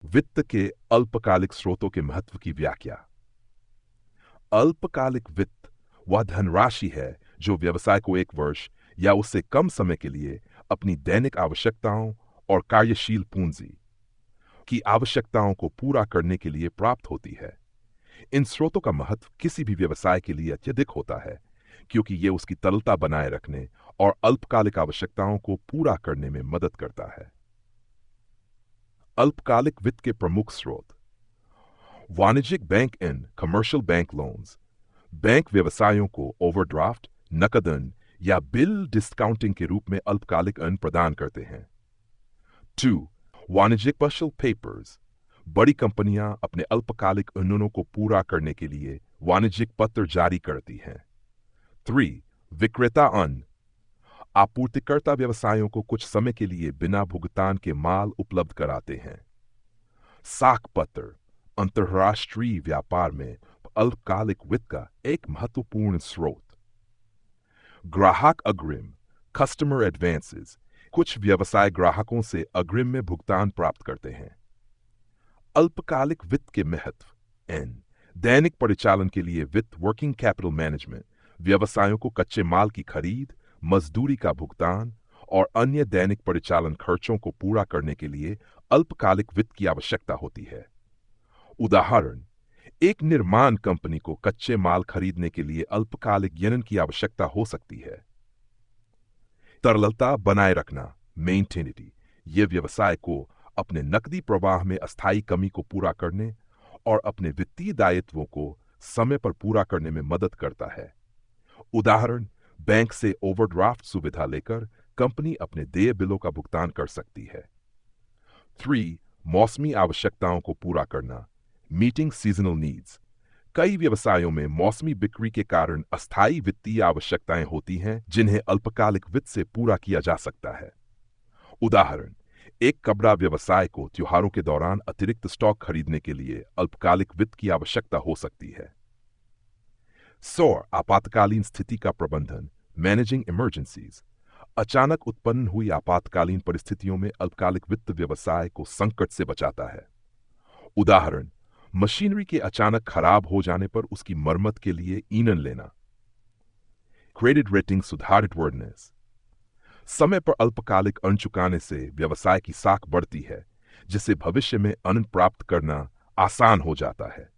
वित्त के अल्पकालिक स्रोतों के महत्व की व्याख्या। अल्पकालिक वित्त वह धनराशि है जो व्यवसाय को एक वर्ष या उससे कम समय के लिए अपनी दैनिक आवश्यकताओं और कार्यशील पूंजी की आवश्यकताओं को पूरा करने के लिए प्राप्त होती है। इन स्रोतों का महत्व किसी भी व्यवसाय के लिए अत्यधिक होता है, क्योंकि ये उसकी तरलता बनाए रखने और अल्पकालिक आवश्यकताओं को पूरा करने में मदद करता है। अल्पकालिक वित्त के प्रमुख स्रोत: वाणिज्यिक bank in commercial bank loans, bank व्यवसायों को ओवरड्राफ्ट, नकदन या बिल डिस्काउंटिंग के रूप में अल्पकालिक ऋण प्रदान करते हैं। 2. वाणिज्यिक स्पेशल पेपर्स, बड़ी कंपनियां अपने अल्पकालिक ऋणों को पूरा करने के लिए वाणिज्यिक पत्र जारी करती हैं। 3. विक्रेता अन्न, आपूर्तिकर्ता व्यवसायों को कुछ समय के लिए बिना भुगतान के माल उपलब्ध कराते हैं। साख पत्र, अंतर्राष्ट्रीय व्यापार में अल्पकालिक वित्त का एक महत्वपूर्ण स्रोत। ग्राहक अग्रिम, कस्टमर एडवांसेस, कुछ व्यवसाय ग्राहकों से अग्रिम में भुगतान प्राप्त करते हैं। अल्पकालिक वित्त के महत्व। एन दैनिक परिचालन के लिए वित्त, वर्किंग कैपिटल मैनेजमेंट, व्यवसायों को कच्चे माल की खरीद, मजदूरी का भुगतान और अन्य दैनिक परिचालन खर्चों को पूरा करने के लिए अल्पकालिक वित्त की आवश्यकता होती है। उदाहरण: एक निर्माण कंपनी को कच्चे माल खरीदने के लिए अल्पकालिक ऋण की आवश्यकता हो सकती है। तरलता बनाए रखना, मेंटेनिटी, यह व्यवसाय को अपने नकदी प्रवाह में अस्थायी कमी को पूरा करने और अपने वित्तीय दायित्वों को समय पर पूरा करने में मदद करता है। उदाहरण: बैंक से ओवरड्राफ्ट सुविधा लेकर कंपनी अपने देय बिलों का भुगतान कर सकती है। 3. मौसमी आवश्यकताओं को पूरा करना, मीटिंग सीजनल नीड्स, कई व्यवसायों में मौसमी बिक्री के कारण अस्थायी वित्तीय आवश्यकताएं होती हैं जिन्हें अल्पकालिक वित्त से पूरा किया जा सकता है। उदाहरण: एक कपड़ा व्यवसाय को त्योहारों के दौरान अतिरिक्त स्टॉक खरीदने के लिए अल्पकालिक वित्त की आवश्यकता हो सकती है। सौर आपातकालीन स्थिति का प्रबंधन, मैनेजिंग इमरजेंसीज, अचानक उत्पन्न हुई आपातकालीन परिस्थितियों में अल्पकालिक वित्त व्यवसाय को संकट से बचाता है। उदाहरण: मशीनरी के अचानक खराब हो जाने पर उसकी मरम्मत के लिए ईंधन लेना। क्रेडिट रेटिंग सुधारित वर्डनेस, समय पर अल्पकालिक ऋण चुकाने से व्यवसाय की साख बढ़ती है, जिससे भविष्य में ऋण प्राप्त करना आसान हो जाता है।